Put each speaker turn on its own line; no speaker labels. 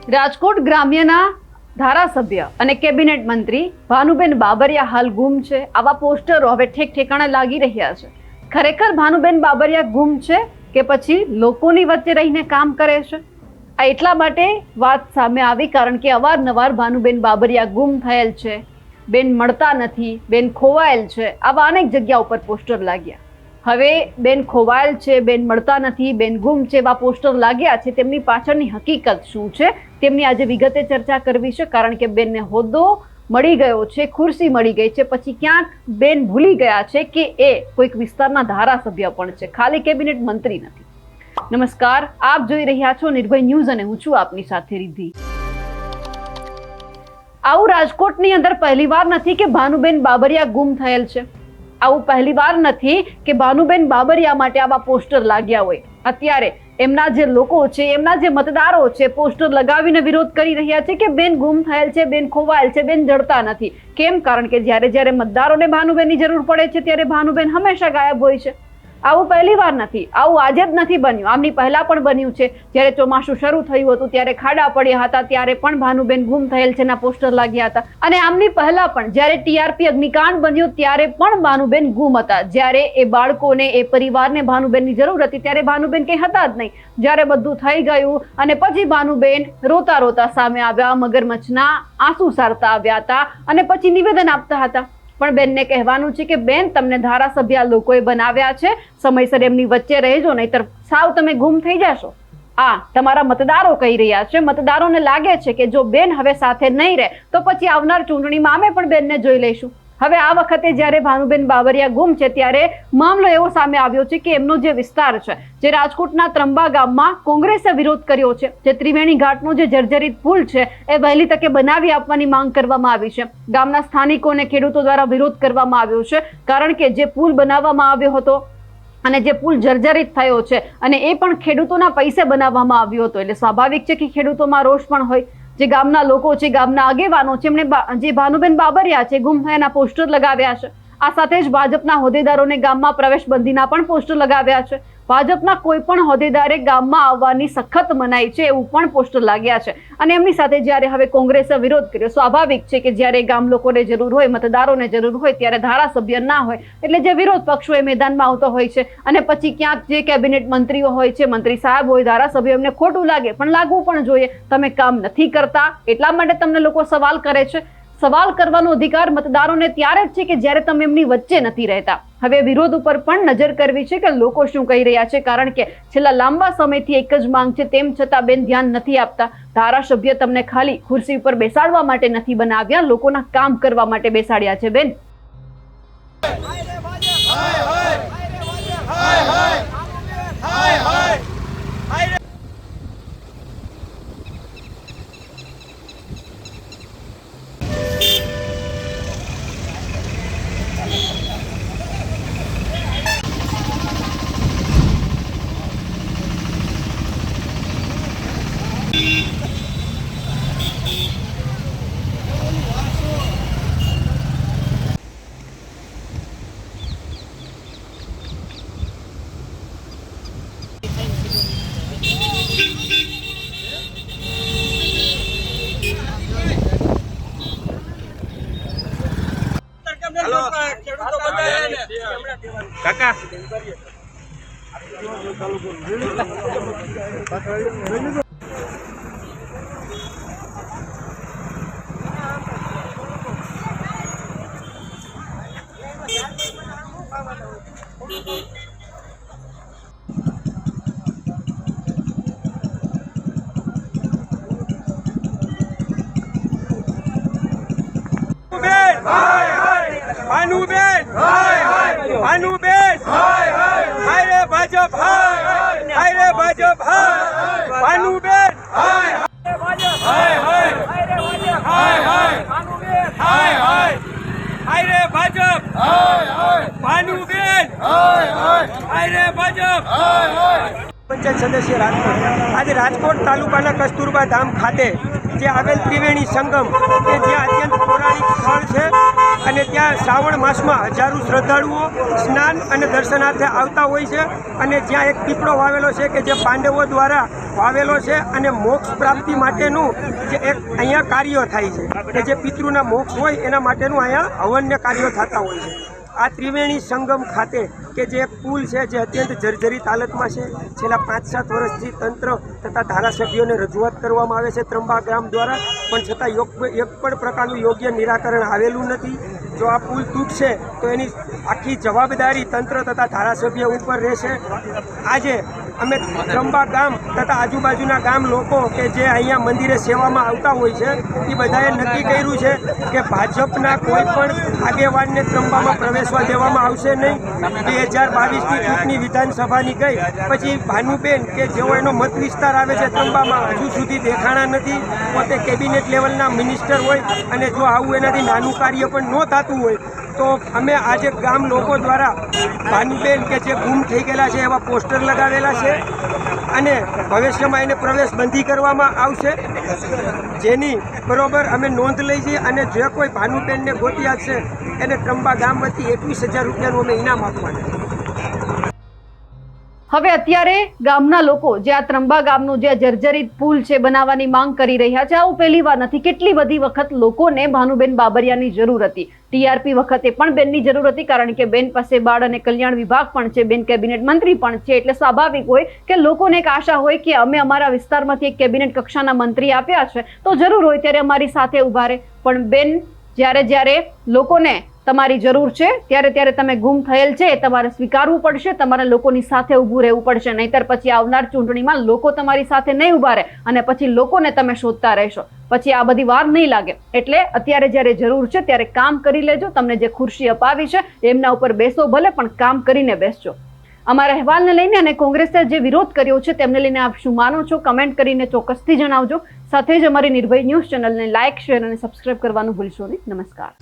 રાજકોટ ગ્રામ્યના ધારાસભ્ય અને કેબિનેટ મંત્રી ભાનુબેન બાબરિયા હાલ ગુમ છે. આવા પોસ્ટરો હવે ઠેક ઠેકાણે લાગી રહ્યા છે. ખરેખર ભાનુબેન બાબરિયા ગુમ છે કે પછી લોકોની વચ્ચે રહીને કામ કરે છે? આ એટલા માટે વાત સામે આવી કારણ કે અવારનવાર ભાનુબેન બાબરિયા ગુમ થયેલ છે, બેન મળતા નથી, બેન ખોવાયેલ છે, આવા અનેક જગ્યા ઉપર પોસ્ટર લાગ્યા. હવે બેન ખોવાયેલ છે, બેન મળતા નથી, બેન ગુમ છે એવા પોસ્ટર લાગ્યા છે. તેમની પાછળની હકીકત શું છે તેમની આજે વિગતે ચર્ચા કરવી છે. કારણ કે બેનને હોદ્દો મળી ગયો છે, ખુરશી મળી ગઈ છે, પછી ક્યાંક બેન ભૂલી ગયા છે કે એ કોઈક વિસ્તારના ધારાસભ્ય પણ છે, ખાલી કેબિનેટ મંત્રી નથી. નમસ્કાર, આપ જોઈ રહ્યા છો નિર્ભય ન્યૂઝ અને હું છું આપની સાથે રિદ્ધિ. આવું રાજકોટની અંદર પહેલીવાર નથી કે ભાનુબેન બાબરિયા ગુમ થયેલ છે. આવું પહેલીવાર નથી કે ભાનુબેન બાબરિયા માટે આવા પોસ્ટર લાગ્યા હોય. અત્યારે એમના જે લોકો છે, એમના જે મતદારો છે, પોસ્ટર લગાવીને વિરોધ કરી રહ્યા છે કે બેન ગુમ થયેલ છે, બેન ખોવાયેલ છે, બેન જડતા નથી. કેમ? કારણ કે જ્યારે મતદારોને ભાનુબેનની જરૂર પડે છે ત્યારે ભાનુબેન હંમેશા ગાયબ હોય છે. આવું પહેલીવાર નથી, આવું આજે જ નથી બન્યું, આમની પહેલા પણ બન્યું છે. જ્યારે ચોમાસું શરૂ થયું હતું ત્યારે ખાડા પડ્યા હતા, ત્યારે પણ ભાનુબેન ગુમ થયેલ છે ના પોસ્ટર લાગ્યા હતા. અને આમની પહેલા પણ જ્યારે ટીઆરપી અગ્નિકાંડ બન્યો ત્યારે પણ ભાનુબેન ગુમ હતા. જ્યારે એ બાળકોને, એ પરિવારને ભાનુબેનની જરૂર હતી ત્યારે ભાનુબેન કંઈ હતા જ નહીં. જ્યારે બધું થઈ ગયું અને પછી ભાનુબેન રોતા રોતા સામે આવ્યા, મગરમચ્છના આંસુ સારતા આવ્યા હતા અને પછી નિવેદન આપતા હતા. પણ બેનને કહેવાનું છે કે બેન, તમને ધારાસભ્ય લોકોએ બનાવ્યા છે, સમયસર એમની વચ્ચે રહેજો, નહીતર સાવ તમે ગુમ થઈ જશો. તમારા મતદારો કહી રહ્યા છે, મતદારોને લાગે છે કે જો બેન હવે સાથે નહીં રહે તો પછી આવનાર ચૂંટણીમાં અમે પણ બેનને જોઈ લઈશું. હવે આ વખતે જ્યારે ભાનુબેન બાબરિયા ગુમ છે ત્યારે મામલો એવો સામે આવ્યો છે કે એમનો જે વિસ્તાર છે, જે રાજકોટના ત્રંબા ગામમાં કોંગ્રેસે વિરોધ કર્યો છે, જે ત્રિવેણી ઘાટનો જે જર્જરિત પુલ છે એ વહેલી તકે બનાવી આપવાની માંગ કરવામાં આવી છે. ગામના સ્થાનિકો અને ખેડૂતો દ્વારા વિરોધ કરવામાં આવ્યો છે કારણ કે જે પુલ બનાવવામાં આવ્યો હતો અને જે પુલ જર્જરિત થયો છે અને એ પણ ખેડૂતોના પૈસે બનાવવામાં આવ્યો હતો, એટલે સ્વાભાવિક છે કે ખેડૂતોમાં રોષ પણ હોય. જે ગામના લોકો છે, ગામના આગેવાનો છે, એમણે જે ભાનુબેન બાબરિયા છે ગુમ થયાના પોસ્ટર લગાવ્યા છે. આ સાથે જ ભાજપના હોદ્દેદારોને ગામમાં પ્રવેશ બંધીના પણ પોસ્ટર લગાવ્યા છે. ભાજપના કોઈ પણ હોદ્દેદારે ગામમાં આવવાની સખત મનાઈ છે એવું પણ પોસ્ટર લાગ્યા છે. અને એમની સાથે જ્યારે હવે કોંગ્રેસે વિરોધ કર્યો, સ્વાભાવિક છે કે જ્યારે ગામ લોકોને જરૂર હોય, મતદારોને જરૂર હોય ત્યારે ધારાસભ્ય ના હોય, એટલે જે વિરોધ પક્ષો એ મેદાનમાં આવતો હોય છે. અને પછી ક્યાંક જે કેબિનેટ મંત્રીઓ હોય છે, મંત્રી સાહેબ હોય, ધારાસભ્યો, એમને ખોટું લાગે, પણ લાગવું પણ જોઈએ. તમે કામ નથી કરતા એટલા માટે તમને લોકો સવાલ કરે છે. સવાલ કરવાનો અધિકાર મતદારોને ત્યારે જ છે કે જ્યારે તમે એમની વચ્ચે નથી રહેતા. હવે વિરોધ ઉપર પણ નજર કરવી છે કે લોકો શું કહી રહ્યા છે, કારણ કે છેલ્લા લાંબા સમયથી એક જ માંગ છે, તેમ છતાં બેન ધ્યાન નથી આપતા. ધારાસભ્ય તમને ખાલી ખુરશી ઉપર બેસાડવા માટે નથી બનાવ્યા, લોકોના કામ કરવા માટે બેસાડ્યા છે બેન.
કાકા ભાનુબેન, ભાનુબેન, હાય રે ભાજપ, હાય રે ભાજપ, ભાનુબેન, હાય ભાજપ, હાય રે ભાજપ, હાય રે ભાજપ, ભાનુબેન, હાય રે ભાજપ. પંચાયત સદસ્ય રાજકોટ આજે રાજકોટ તાલુકાના કસ્તુરબા ધામ ખાતે જે આવેલ ત્રિવેણી સંગમ કે જે અત્યંત પૌરાણિક સ્થળ છે અને ત્યાં શ્રાવણ માસમાં હજારો શ્રદ્ધાળુઓ સ્નાન અને દર્શનાર્થે આવતા હોય છે. અને જ્યાં એક પીપળો વાવેલો છે કે જે પાંડવો દ્વારા વાવેલો છે અને મોક્ષ પ્રાપ્તિ માટેનું જે એક અહીંયા કાર્યો થાય છે કે જે પિતૃના મોક્ષ હોય એના માટેનું અહીંયા હવનને કાર્યો થતા હોય છે. આ ત્રિવેણી સંગમ ખાતે કે જે એક પુલ છે જે અત્યંત જર્જરિત હાલતમાં છે, છેલ્લા 5-7 વર્ષથી તંત્ર તથા ધારાસભ્યોને રજૂઆત કરવામાં આવે છે ત્રંબા ગામ દ્વારા, પણ છતાં એક પણ પ્રકારનું યોગ્ય નિરાકરણ આવેલું નથી. જો આ પુલ તૂટશે તો એની આખી જવાબદારી તંત્ર તથા ધારાસભ્ય ઉપર રહેશે. આજે અમે ત્રંબા ગામ તથા આજુબાજુના ગામ લોકો કે જે અહીંયા મંદિરે સેવામાં આવતા હોય છે એ બધાએ નક્કી કર્યું છે કે ભાજપના કોઈ પણ આગેવાનને ત્રંબામાં પ્રવેશવા દેવામાં આવશે નહીં. 2022ની ચૂંટણી વિધાનસભાની ગઈ પછી ભાનુબેન કે જેઓ એનો મત વિસ્તાર આવે છે ત્રંબામાં હજુ સુધી દેખાણા નથી. પોતે કેબિનેટ લેવલના મિનિસ્ટર હોય અને જો આવું એનાથી નાનું કાર્ય પણ ન થતું હોય તો અમે આજે ગામ લોકો દ્વારા ભાનુબેન કે જે ગુમ થઈ ગયેલા છે એવા પોસ્ટર લગાવેલા છે અને ભવિષ્યમાં એને પ્રવેશ બંધી કરવામાં આવશે, જેની બરોબર અમે નોંધ લઈ છીએ. અને જે કોઈ ભાનુબેનને ગોતી આપશે એને ત્રંબા ગામ વતી 21,000 રૂપિયાનું અમે ઇનામ આપવાના.
હવે અત્યારે ગામના લોકો જે આ ત્રંબા ગામનું જે જર્જરિત પુલ છે બનાવવાની માંગ કરી રહ્યા છે, આવું પહેલી વાર નથી. કેટલી બધી વખત લોકોને ભાનુબેન બાબરિયાની જરૂર હતી. ટીઆરપી વખતે પણ બેનની જરૂર હતી, કારણ કે બેન પાસે બાળ અને કલ્યાણ વિભાગ પણ છે, બેન કેબિનેટ મંત્રી પણ છે. એટલે સ્વાભાવિક હોય કે લોકોને એક આશા હોય કે અમે અમારા વિસ્તારમાંથી એક કેબિનેટ કક્ષાના મંત્રી આપ્યા છે તો જરૂર હોય ત્યારે અમારી સાથે ઉભા રહે. પણ બેન, જ્યારે લોકોને તમારી જરૂર છે ત્યારે તમે ગુમ થયેલ છે એ તમારે સ્વીકારવું પડશે. તમારે લોકોની સાથે ઊભું રહેવું પડશે, નહીતર પછી આવનાર ચૂંટણીમાં લોકો તમારી સાથે નહીં ઊભા રહે અને પછી લોકોને તમે શોધતા રહેશો. પછી આ બધી વાર નહીં લાગે. એટલે અત્યારે જ્યારે જરૂર છે ત્યારે કામ કરી લેજો. તમને જે ખુરશી અપાવી છે એમના ઉપર બેસો ભલે, પણ કામ કરીને બેસજો. અમારા અહેવાલને લઈને અને કોંગ્રેસે જે વિરોધ કર્યો છે તેમને લઈને આપ શું માનો છો, કમેન્ટ કરીને ચોક્કસથી જણાવજો. સાથે જ અમારી નિર્ભય ન્યૂઝ ચેનલને લાઇક, શેર અને સબસ્ક્રાઇબ કરવાનું ભૂલશો નહીં. નમસ્કાર.